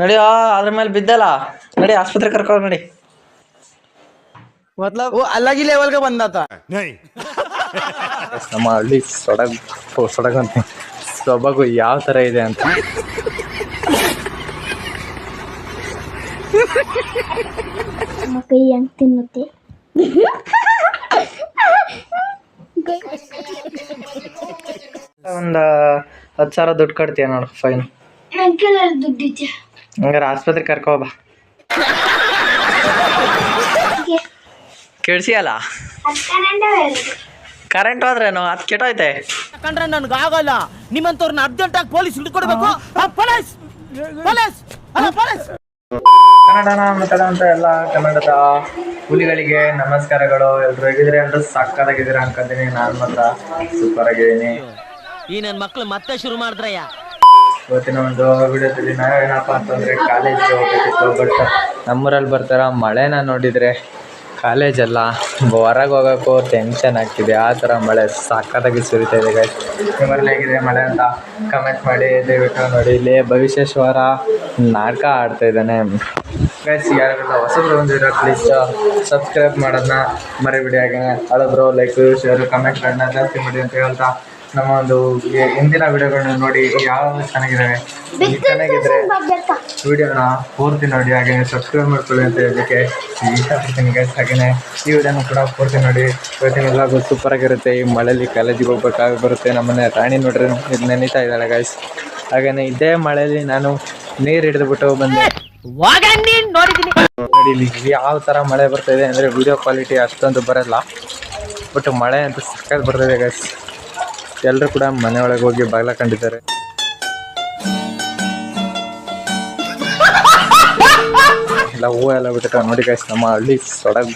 ನಡಿ ಅದ್ರ ಮೇಲೆ ಬಿದ್ದಲ್ಲ ನಡಿ ಆಸ್ಪತ್ರೆ ಕರ್ಕೊಂಡು ನಡಿ मतलब वो अलग ही लेवल का बंदा था नहीं ನಮ್ಮ ಹಳ್ಳಿ ಸೊಡಗು ಅಂತ ಸೊಬಗು ಯಾವ ಥರ ಇದೆ ಅಂತ ಕೈ ಹೆಂಗ್ ತಿನ್ನುತ್ತೆ ಒಂದು 10,000 ದುಡ್ಡು ಕಟ್ತೀಯ ನೋಡು ಫೈನ್ ದುಡ್ಡಿದ್ಯಾ ಹಂಗಾರೆ ಆಸ್ಪತ್ರೆ ಕರ್ಕೋಬಾ ಕೆಡ್ಸಿಯಲ್ಲ ಕರೆಂಟ್ ಹೋದ್ರೇನು ಅದು ಕೆಟ್ಟೋಯ್ತೆ ಕಂಡ್ರೆ ನನ್ಗೆ ಆಗಲ್ಲ ನಿಮ್ಮಂತವ್ರನ್ನ ಅರ್ಜೆಂಟ್ ಆಗಿ ಪೊಲೀಸ್ ಹಿಡ್ಕೊಡ್ಬೇಕು ಪೊಲೀಸ್ ಪೊಲೀಸ್ ಪೊಲೀಸ್ ಕನ್ನಡನ ಮಾತಾಡೋಂಥ ಎಲ್ಲ ಕನ್ನಡದ ಹುಲಿಗಳಿಗೆ ನಮಸ್ಕಾರಗಳು. ಎಲ್ರು ಹೇಗಿದ್ರೆ ಎಲ್ಲರೂ ಸಕ್ಕತ್ತಾಗಿದ್ದೀರ ಅನ್ಕೊಂತೀನಿ. ನಾನು ಮಾತ್ರ ಸೂಪರ್ ಆಗಿದ್ದೀನಿ. ಈ ನನ್ನ ಮಕ್ಳು ಮತ್ತೆ ಶುರು ಮಾಡಿದ್ರಯ್ಯ. ಇವತ್ತಿನ ಒಂದು ವಿಡಿಯೋದಲ್ಲಿ ನಾವೇನಪ್ಪ ಅಂತಂದ್ರೆ ಕಾಲೇಜ್ಗೆ ಹೋಗ್ಬೇಕಿತ್ತು. ಬಟ್ ನಮ್ಮೂರಲ್ಲಿ ಬರ್ತಾರ ಮಳೆನ ನೋಡಿದರೆ ಕಾಲೇಜೆಲ್ಲ ಹೊರಗೆ ಹೋಗೋಕ್ಕೂ ಟೆನ್ಷನ್ ಆಗ್ತಿದೆ. ಆ ಥರ ಮಳೆ ಸಕ್ಕತ್ತಾಗಿ ಸುರಿತಾ ಇದೆ ಗೈಸ್. ನಿಮ್ಮಲ್ಲಿ ಹೇಗಿದೆ ಮಳೆ ಅಂತ ಕಮೆಂಟ್ ಮಾಡಿ. ದಯವಿಟ್ಟು ನೋಡಿ, ಇಲ್ಲಿ ಭವಿಷ್ಯೇಶ್ವರ ನಾಟಕ ಆಡ್ತಾ ಇದ್ದಾನೆ ಗೈಸ್. ಯಾರೆಲ್ಲ ಹೊಸಬ್ರು ಬಂದಿರೋ ಪ್ಲೀಸ್ ಸಬ್ಸ್ಕ್ರೈಬ್ ಮಾಡೋದನ್ನ ಮರಿಬಿಡಿ. ಹಾಗೆ ಹಳಬ್ರು ಲೈಕ್ ಶೇರ್ ಕಮೆಂಟ್ಗಳನ್ನ ಜಾಸ್ತಿ ಮಾಡಿ ಅಂತ ಹೇಳ್ತಾ ನಮ್ಮ ಒಂದು ಹಿಂದಿನ ವಿಡಿಯೋಗಳನ್ನ ನೋಡಿ ಯಾವ ಚೆನ್ನಾಗಿದ್ದಾವೆ. ಚೆನ್ನಾಗಿದ್ರೆ ವಿಡಿಯೋನ ಪೂರ್ತಿ ನೋಡಿ. ಹಾಗೆ ಸಬ್ಸ್ಕ್ರೈಬ್ ಮಾಡ್ಕೊಳ್ಳಿ ಅಂತ ಹೇಳೋದಕ್ಕೆ ಇಷ್ಟಪಡ್ತೀನಿ ಗೈಸ್. ಹಾಗೆಯೇ ಈ ವಿಡಿಯೋನ ಕೂಡ ಪೂರ್ತಿ ನೋಡಿ. ಇವತ್ತಿನೆಲ್ಲ ಸೂಪರಾಗಿರುತ್ತೆ. ಈ ಮಳೇಲಿ ಕಾಲೇಜಿಗೆ ಹೋಗ್ಬೇಕಾಗಿ ಬರುತ್ತೆ. ನಮ್ಮನೆ ರಾಣಿ ನೋಡ್ರಿ ಇದು ನೆನೀತಾ ಇದ್ದಾಳೆ ಗೈಸ್. ಹಾಗೆಯೇ ಇದೇ ಮಳೆಯಲ್ಲಿ ನಾನು ನೀರು ಹಿಡಿದುಬಿಟ್ಟು ಬಂದೆ. ನೋಡಿ ಇಲ್ಲಿ ಯಾವ ಥರ ಮಳೆ ಬರ್ತಾಯಿದೆ ಅಂದರೆ ವಿಡಿಯೋ ಕ್ವಾಲಿಟಿ ಅಷ್ಟೊಂದು ಬರೋಲ್ಲ. ಬಟ್ ಮಳೆ ಅಂತೂ ಸಕ್ಕತ್ ಬರ್ತಾಯಿದೆ ಗೈಸ್. ಎಲ್ಲರೂ ಕೂಡ ಮನೆ ಒಳಗೆ ಹೋಗಿ ಬಾಗಿಲ ಕಂಡಿದ್ದಾರೆ. ಎಲ್ಲ ಹೂವು ಎಲ್ಲ ಬಿಟ್ಟಿರ್ತಾರೆ ನೋಡಿ ಗೈಸ್. ನಮ್ಮ ಹಳ್ಳಿ ಸೊಡಗು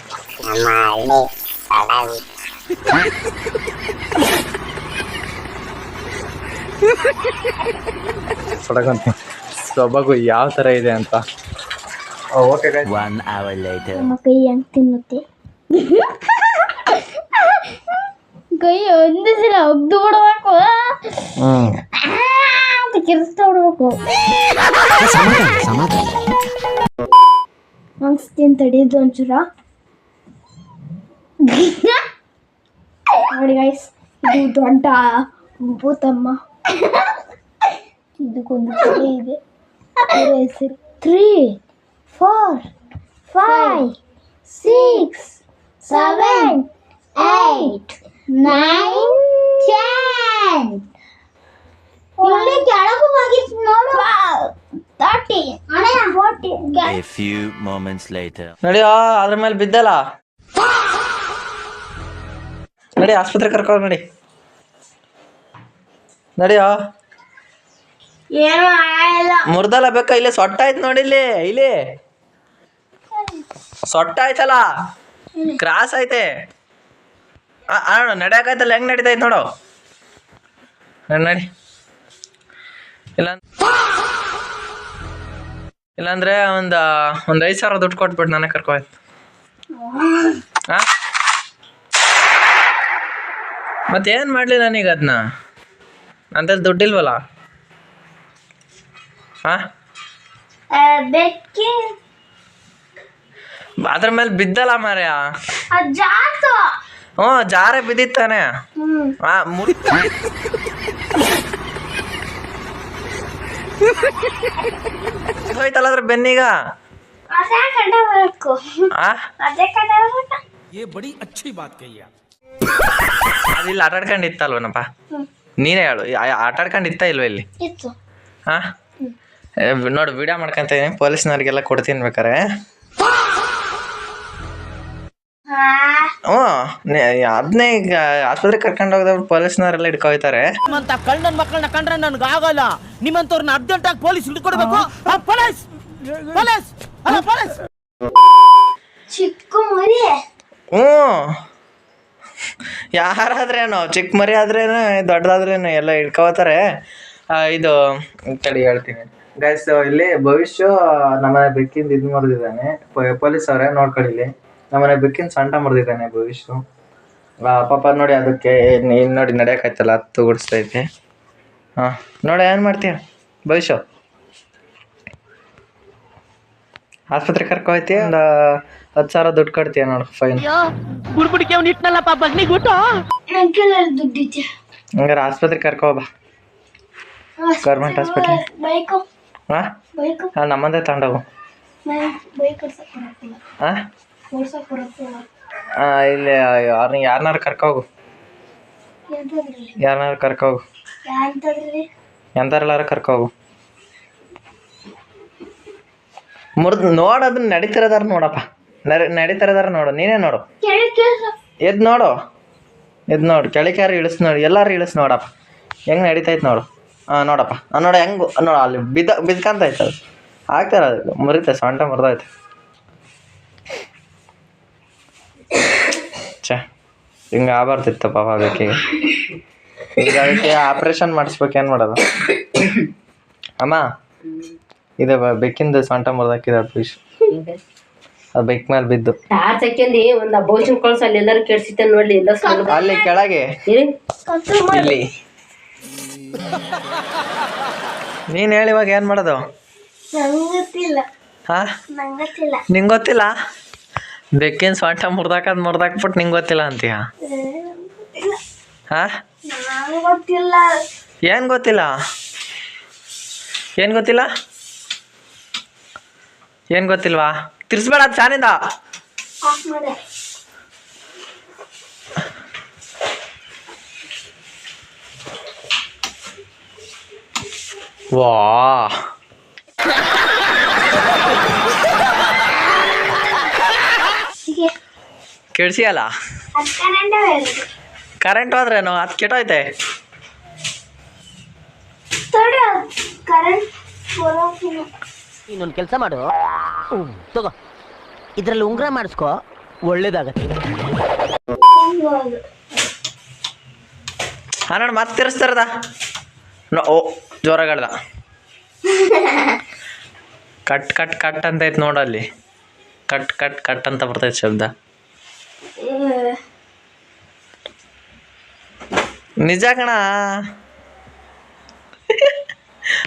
ಸೊಡಗಂತ ಸೊಬಗು ಯಾವ ಥರ ಇದೆ ಅಂತ. Okay guys. ನಮ್ಮ ಕೈ ಹೆಂಗ್ ತಿನ್ನುತ್ತೆ ಕೈ ಒಂದು ಸಲ ಒಗ್ದು ಬಿಡ್ಬೇಕು ಅಂತ ಕಿರಿಸ್ತಾ ಬಿಡ್ಬೇಕು. ಅನ್ಸ್ತೀನಿ ತಡಿದ್ದು ಒಂಚೂರ ನೋಡಿ ಗೈಸ್. ಇದು ದೊಡ್ಡ ಭೂತಮ್ಮ. ಇದಕ್ಕೊಂದು ತಲೆ ಇದೆ. ಹೆಸರು 3 4 5 6 7 8 9 10 ಇಲ್ಲಿ ಕೆಳಗೂ ಹೋಗಿತ್ತು ನೋಡು. 30 40 A few moments later. ನಡಿ ಅದ್ರ ಮೇಲೆ ಬಿದ್ದಲ್ಲ ನಡಿ ಆಸ್ಪತ್ರೆ ಕರ್ಕೊಂಡು ನಡಿ. ನಡಿಯೋ ಏನು ಆಗಲ್ಲ. ಮುರ್ದಲ್ಲ ಬೇಕಾ? ಇಲ್ಲಿ ಸೊಟ್ಟ ಆಯ್ತು ನೋಡಿ. ಇಲ್ಲಿ ಸೊಟ್ಟ ಆಯ್ತಲ್ಲ, ಕ್ರಾಸ್ ಐತೆ. ನಡ್ಯಾಕಾಯ್ತಲ್ಲ, ಹೆಂಗ್ ನಡೀತೈತೆ ನೋಡು. ನಡಿ. ಇಲ್ಲಾಂದ್ರೆ ಒಂದು 5,000 ದುಡ್ಡು ಕೊಟ್ಬಿಟ್ಟು ನನಗೆ ಕರ್ಕೋಯ್ತು. ಹಾಂ ಮತ್ತೇನು ಮಾಡಲಿ ನಾನೀಗ ಅದನ್ನ? ನಂತಲ್ಲಿ ದುಡ್ಡಿಲ್ವಲ್ಲ. ಹಾಂ ಅದ್ರ ಮೇಲೆ ಬಿದ್ದಲ್ಲ ಮಾರ್ಯ. ಹ್ಞೂ ಜಾರೆ ಬಿದ್ದಿತ್ತಾನೆ. ಹೋಯ್ತಲ್ಲ ಅದ್ರ ಬೆನ್ನೀಗ. ಅದಿಲ್ಲ ಆಟ ಆಡ್ಕೊಂಡು ಇತ್ತಲ್ವನಪ್ಪ. ನೀನೇ ಹೇಳು, ಆಟ ಆಡ್ಕೊಂಡು ಇತ್ತ ಇಲ್ವ ಇಲ್ಲಿ? ಹಾಂ ನೋಡು, ವಿಡಿಯೋ ಮಾಡ್ಕೊಂತ ಇದೀನಿ. ಪೊಲೀಸ್ನವ್ರಿಗೆಲ್ಲ ಕೊಡ್ತೀನಿ ಬೇಕಾರೆ. ಹ್ಞೂ ಅದನ್ನೇ ಈಗ ಆಸ್ಪತ್ರೆಗೆ ಕರ್ಕೊಂಡು ಹೋಗಿದವ್ರು ಪೊಲೀಸ್ನವರೆಲ್ಲ ಹಿಡ್ಕೊಯ್ತಾರೆ. ನಿಮ್ಮಂತ ಕಳ್ಳನ ಮಕ್ಕಳನ್ನ ಕಂಡ್ರೆ ನನ್ಗೆ ಆಗಲ್ಲ. ನಿಮ್ಮಂತವ್ರನ್ನ ಅರ್ಜೆಂಟ್ ಆಗಿ ಪೊಲೀಸ್ ಹಿಡ್ಕೊಡ್ಬೇಕು ಪೊಲೀಸ್ ಪೊಲೀಸ್ ಪೊಲೀಸ್. ಚಿಕ್ಕ ಮರಿ. ಹ್ಞೂ ಯಾರಾದ್ರೇನು, ಚಿಕ್ಕ ಮರಿ ಆದ್ರೇನು ದೊಡ್ಡದಾದ್ರೇನು ಎಲ್ಲ ಹಿಡ್ಕೋತಾರೆ. ಇದು ತಡಿ ಹೇಳ್ತೀನಿ ಗೈಸ್. ಇಲ್ಲಿ ಭವಿಷ್ಯ ನಮ್ಮನೆ ಬೆಕ್ಕಿಂದ ಇದು ಮುರಿದಿದ್ದಾನೆ. ಪೊಲೀಸ್ ಅವರೇ ನೋಡ್ಕೊಳ್ಳಿ. ಇಲ್ಲಿ ನಮ್ಮನೆ ಬೆಕ್ಕಿನ ಸೊಂಟ ಮುರಿದಿದ್ದಾನೆ ಭವಿಷ್ಯ. ಪಾಪ ನೋಡಿ, ಅದಕ್ಕೆ ನೀನು ನೋಡಿ ನಡೆಯೋಕ್ಕಾಯ್ತಲ್ಲ, ಹತ್ತು ಗುಡಿಸ್ತೈತೆ. ಹಾಂ ನೋಡಿ ಏನು ಮಾಡ್ತೀಯ ಭವಿಷ್ಯ? ಆಸ್ಪತ್ರೆ ಕರ್ಕೊ ಹೋಯ್ತಿ ಒಂದು 10,000 ದುಡ್ಡು ಕೊಡ್ತೀಯ ನೋಡು ಫೈನ್. ಬುಡ್ಬುಡಿಕೆ ಅವ್ನು ಇಟ್ನಲ್ಲಪ್ಪ ಬಗ್ನಿಗುಟ್ಟು. ನನ್ನ ಕೈಲಿ ದುಡ್ಡಿದ್ದೆ. ಹಂಗಾರೆ ಆಸ್ಪತ್ರೆ ಕರ್ಕೊ ಬಾ, ಗೌರ್ಮೆಂಟ್ ಹಾಸ್ಪಿಟ್ಲ್. ಬೈಕು ಹಾಂ ಬೈಕು ಹಾಂ ನಮ್ಮಂದೇ ತಗೊಂಡೋಗು. ನಾನು ಬೈಕ್ ಓಡ್ಸಕ್ ಬರತ್ತಿಲ್ಲ. ಹಾಂ ಓಡ್ಸಕ್ ಬರತ್ತಿಲ್ಲ. ಇಲ್ಲಿ ಯಾರನ್ನಾರು ಕರ್ಕೋಗು, ಎಂತದ್ರಲ್ಲಿ ಯಾರನ್ನಾರು ಕರ್ಕೋಗು, ಯಾಂತದ್ರಲ್ಲಿ ಎಂತಾರೆಲ್ಲಾರು ಕರ್ಕೋಗು. ನೋಡೋದನ್ನ ನಡೀತಿರೋದಾರ ನೋಡಪ್ಪ, ನಡೀತಿರೋದಾರ ನೋಡು, ನೀನೇ ನೋಡು. ಕೇಳಿ ಕೇಳ್ಸ ಎದ್ದು ನೋಡು, ಎದ್ದು ನೋಡು, ಕೆಳಕ್ಯಾರು ಇಳಿಸ್ ನೋಡಿ, ಎಲ್ಲಾರು ಇಳಿಸ್ ನೋಡಪ್ಪ ಹೆಂಗೆ ನಡೀತೈತೆ ನೋಡು. ಹಾಂ ನೋಡಪ್ಪ, ನೋಡು ಹೆಂಗೆ ನೋಡು, ಅಲ್ಲಿ ಬಿದ್ಕಂತೈತೆ ಅದು, ಆಗ್ತಾರ ಅದು ಮುರಿತೈತೆ, ಸೊಂಟ ಮುರಿದೈತೆ. ಛೇ ಹಿಂಗೆ ಆಗಬಾರ್ದಿತ್ತು ಪಾಪ ಬೇಕಿಗೆ. ಈಗ ಅದಕ್ಕೆ ಆಪ್ರೇಷನ್ ಮಾಡಿಸ್ಬೇಕು, ಏನು ಮಾಡೋದು ಅಮ್ಮ? ಇದು ಬೆಕ್ಕಿಂದು ಸೊಂಟ ಮುರಿದಾಕಿದ ಪೀಸ್, ಅದು ಬೆಕ್ ಮೇಲೆ ಬಿದ್ದು ಟಾರ್ಚ್ ಹಾಕ್ಯಂದು ಒಂದು ಬೋಷನ್ ಕಳ್ಸ, ಅಲ್ಲಿ ಎಲ್ಲರೂ ಕೆಡ್ಸಿತ್ತ ನೋಡ್ಲಿ. ಎಲ್ಲ ಅಲ್ಲಿ ಕೆಳಗೆ ಇಲ್ಲಿ. ನೀನು ಹೇಳಿ ಇವಾಗ ಏನು ಮಾಡೋದು? ನಂಗೆ ಗೊತ್ತಿಲ್ಲ. ಹಾಂ ನಂಗೆ ಗೊತ್ತಿಲ್ಲ. ನಿಂಗೆ ಗೊತ್ತಿಲ್ಲ? ಬೆಕ್ಕಿನ ಸೊಂಟ ಮುರಿದಾಕ್ಬಿಟ್ಟು ನಿಂಗೆ ಗೊತ್ತಿಲ್ಲ ಅಂತೀಯ? ಹಾಂ ನಂಗೆ ಗೊತ್ತಿಲ್ಲ. ಏನು ಗೊತ್ತಿಲ್ಲ? ಏನು ಗೊತ್ತಿಲ್ಲ? ಏನು ಗೊತ್ತಿಲ್ವಾ? ತಿರ್ಸ್ಬೇಡ ಅದು ಚಾನಿಂದ. ಆಫ್ ಮಾಡೆ. ವಾ ಹೀಗೆ ಕೆಡ್ಸಿಯಲ್ಲ? ಅದು ಕರೆಂಟೇ ಬೇರೆ. ಕರೆಂಟ್ ಹೋದ್ರೇನು ಅದು ಕೆಟ್ಟೋಯ್ತೆ. ತಡಿ, ಕರೆಂಟ್ ಬರೋಕಿಲ್ಲ. ಇನ್ನೊಂದು ಕೆಲಸ ಮಾಡು, ತಗೋ ಇದ್ರಲ್ಲಿ ಉಂಗುರ ಮಾಡಿಸ್ಕೋ, ಒಳ್ಳೇದಾಗತ್ತೆ. ಹೆಂಗೋದು? ಹಾಂ ನೋಡಿ ಮತ್ತೆ ತಿರ್ಸ್ತಾರದ. ಓ ಜೋರಾಗಳ್ದ. ಕಟ್ ಕಟ್ ಕಟ್ ಅಂತೈತೆ ನೋಡಲ್ಲಿ, ಕಟ್ ಕಟ್ ಕಟ್ ಅಂತ ಬರ್ತೈತೆ ಶಬ್ದ. ನಿಜ ಕಣ,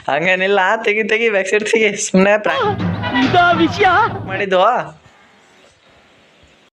ಹಂಗೇನಿಲ್ಲ. ತೆಗಿ ಬೆಕ್ಸಿಟ್ ತೆಗಿ, ಸುಮ್ಮನೆ ವಿಷಯ ಮಾಡಿದ್ದು.